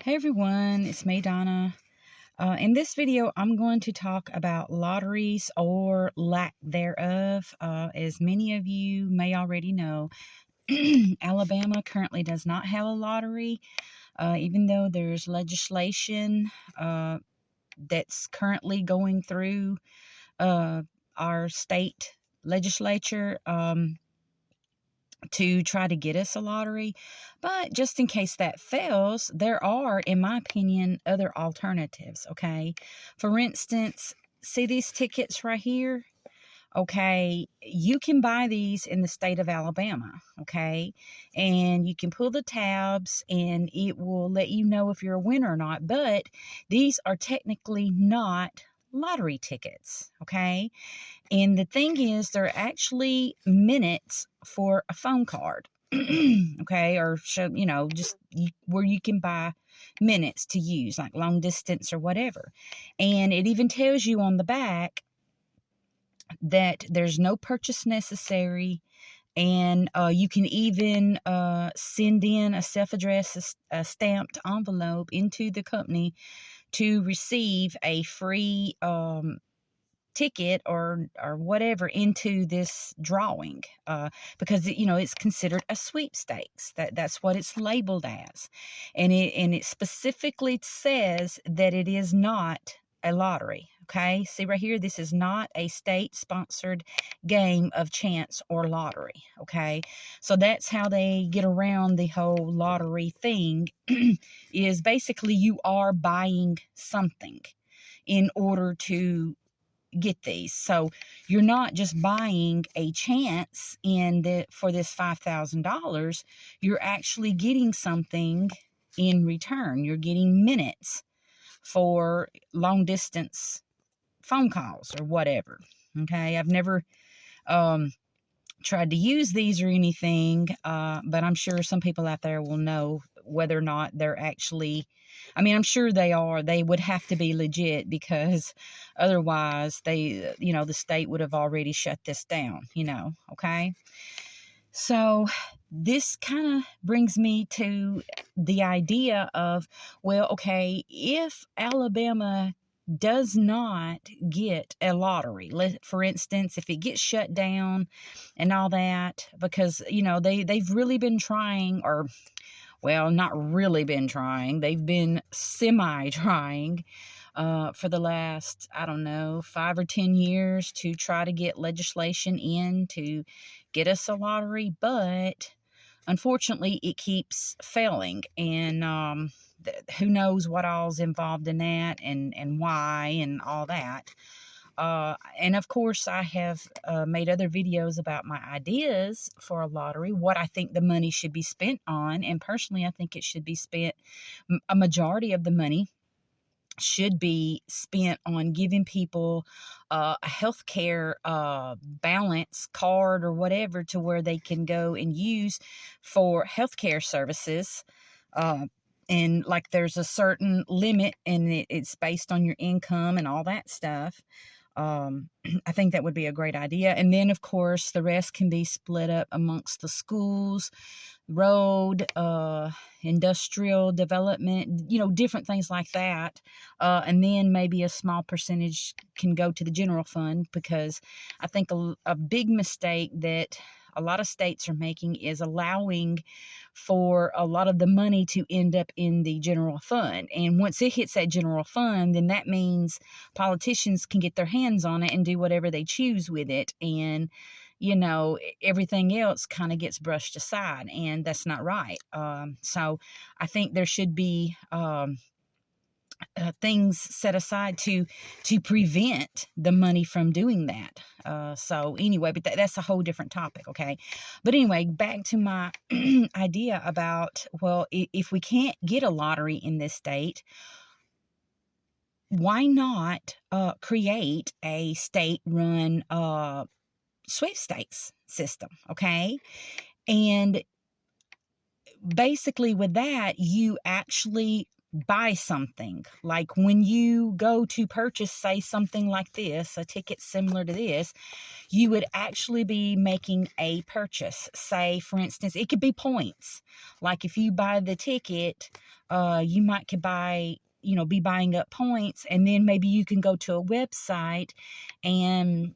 Hey everyone, it's me, Donna. In this video, I'm going to talk about lotteries or lack thereof. As many of you may already know, Alabama currently does not have a lottery, even though there's legislation that's currently going through our state legislature. To try to get us a lottery. But just in case that fails, there are, in my opinion, other alternatives, okay? For instance, see these tickets right here? Okay, you can buy these in the state of Alabama, okay? And you can pull the tabs and it will let you know if you're a winner or not. But these are technically not lottery tickets, okay? And the thing is, they're actually minutes for a phone card. Okay, or just where you can buy minutes to use, like long distance or whatever. And it even tells you on the back that there's no purchase necessary, and you can even send in a self-addressed, stamped envelope into the company to receive a free ticket or whatever into this drawing, because it's considered a sweepstakes. That's what it's labeled as, and it specifically says that it is not a lottery. Okay, see right here, this is not a state sponsored game of chance or lottery. Okay, so that's how they get around the whole lottery thing. Is basically you are buying something in order to get these. So you're not just buying a chance for this $5,000. You're actually getting something in return. You're getting minutes for long distance phone calls or whatever. Okay, I've never tried to use these or anything, but I'm sure some people out there will know whether or not they're actually, I'm sure they are. They would have to be legit, because otherwise the state would have already shut this down, okay? So this kind of brings me to the idea of, well, okay, if Alabama does not get a lottery, for instance, if it gets shut down and all that, because they've really been trying, or well, not really been trying, they've been semi trying for the last, I don't know, 5 or 10 years to try to get legislation in to get us a lottery, but unfortunately it keeps failing. And who knows what all's involved in that, and why and all that. And of course, I have made other videos about my ideas for a lottery, what I think the money should be spent on. And personally, I think it should be spent, a majority of the money should be spent on giving people a healthcare balance card or whatever, to where they can go and use for healthcare services. And like there's a certain limit, and it's based on your income and all that stuff. I think that would be a great idea. And then, of course, the rest can be split up amongst the schools, road, industrial development, different things like that. And then maybe a small percentage can go to the general fund, because I think a big mistake that a lot of states are making is allowing for a lot of the money to end up in the general fund. And once it hits that general fund, then that means politicians can get their hands on it and do whatever they choose with it. And everything else kind of gets brushed aside, and that's not right. So I think there should be things set aside to prevent the money from doing that. So anyway, but that's a whole different topic, okay? But anyway, back to my idea about, well, if we can't get a lottery in this state, why not create a state-run sweepstakes system, okay? And basically with that, you actually buy something. Like when you go to purchase, say, something like this, a ticket similar to this, you would actually be making a purchase. Say, for instance, it could be points. Like if you buy the ticket, you might could buy, be buying up points, and then maybe you can go to a website, and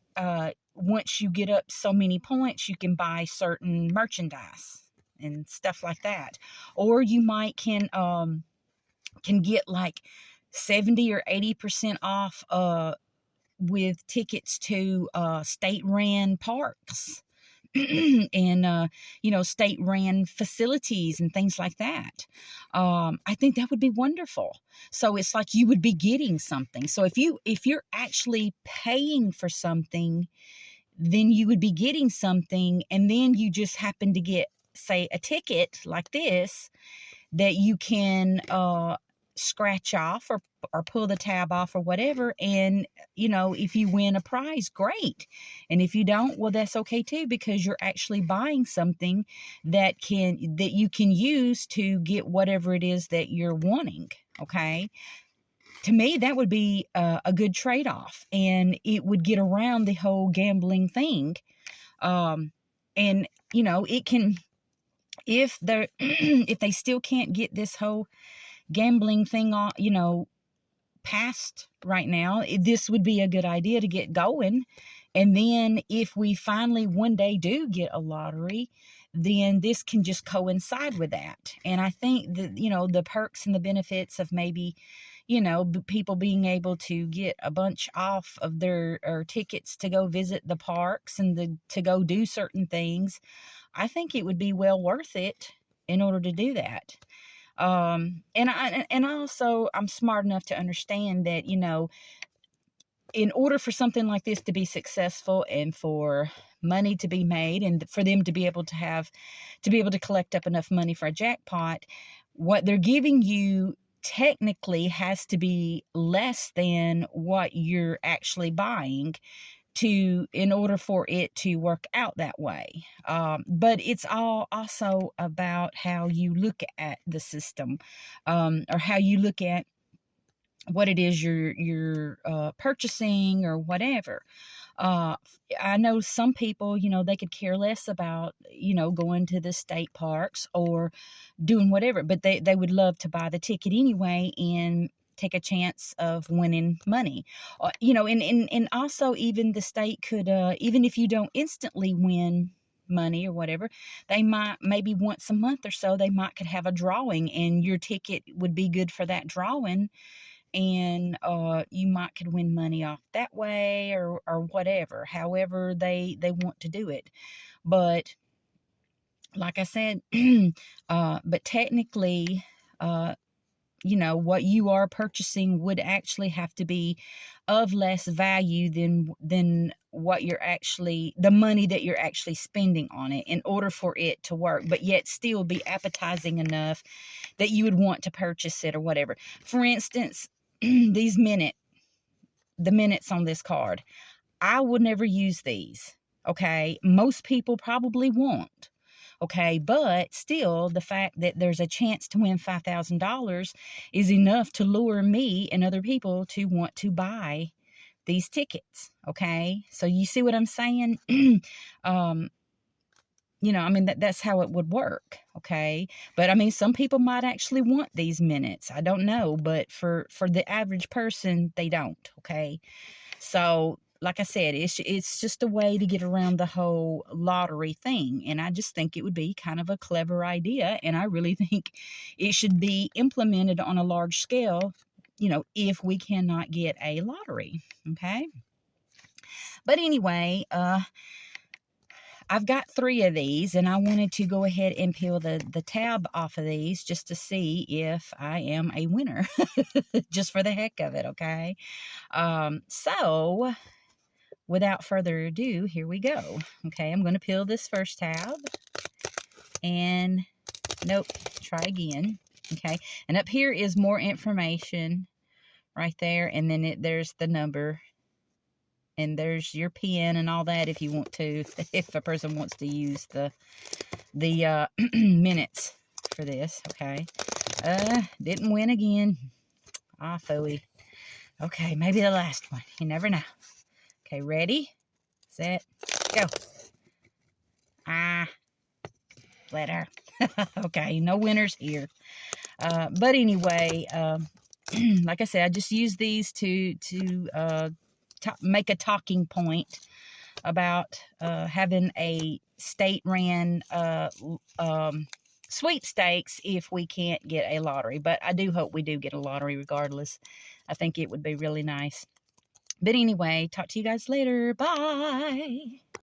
once you get up so many points, you can buy certain merchandise and stuff like that. Or you might can get like 70 or 80% off with tickets to state ran parks and state ran facilities and things like that. I think that would be wonderful. So it's like you would be getting something. So if you're actually paying for something, then you would be getting something, and then you just happen to get, say, a ticket like this that you can scratch off or pull the tab off or whatever. And, if you win a prize, great. And if you don't, well, that's okay too, because you're actually buying something that you can use to get whatever it is that you're wanting. Okay. To me, that would be a good trade-off, and it would get around the whole gambling thing. And, it can, if they're, if they still can't get this whole gambling thing on, past right now, this would be a good idea to get going. And then if we finally one day do get a lottery, then this can just coincide with that. And I think that, the perks and the benefits of maybe, people being able to get a bunch off of their or tickets to go visit the parks and to go do certain things, I think it would be well worth it in order to do that. And also I'm smart enough to understand that, in order for something like this to be successful and for money to be made and for them to be able to collect up enough money for a jackpot, what they're giving you technically has to be less than what you're actually buying in order for it to work out that way. But it's all also about how you look at the system, or how you look at what it is you're purchasing or whatever. I know some people, they could care less about, going to the state parks or doing whatever, but they would love to buy the ticket anyway and take a chance of winning money. And also even the state could, even if you don't instantly win money or whatever, they might maybe once a month or so, they might could have a drawing, and your ticket would be good for that drawing, and you might could win money off that way or whatever, however they want to do it. But like I said, but technically, what you are purchasing would actually have to be of less value than what the money that you're actually spending on it in order for it to work, but yet still be appetizing enough that you would want to purchase it or whatever. For instance, the minutes on this card, I would never use these. Okay. Most people probably won't. Okay, but still, the fact that there's a chance to win $5,000 is enough to lure me and other people to want to buy these tickets. Okay, so you see what I'm saying? That's how it would work. Okay, but some people might actually want these minutes. I don't know, but for the average person, they don't. Okay, so like I said, it's just a way to get around the whole lottery thing. And I just think it would be kind of a clever idea. And I really think it should be implemented on a large scale, if we cannot get a lottery. Okay. But anyway, I've got 3 of these, and I wanted to go ahead and peel the tab off of these just to see if I am a winner, just for the heck of it. Okay. So without further ado, here we go. Okay, I'm going to peel this first tab. And nope, try again. Okay, and up here is more information right there. And then there's the number. And there's your PIN and all that if you want to, if a person wants to use the minutes for this. Okay, Didn't win again. Ah, phooey. Okay, maybe the last one. You never know. Okay, ready, set, go. Ah, let her. Okay, no winners here. But anyway, like I said, I just use these to make a talking point about having a state-ran sweepstakes if we can't get a lottery. But I do hope we do get a lottery regardless. I think it would be really nice. But anyway, talk to you guys later. Bye.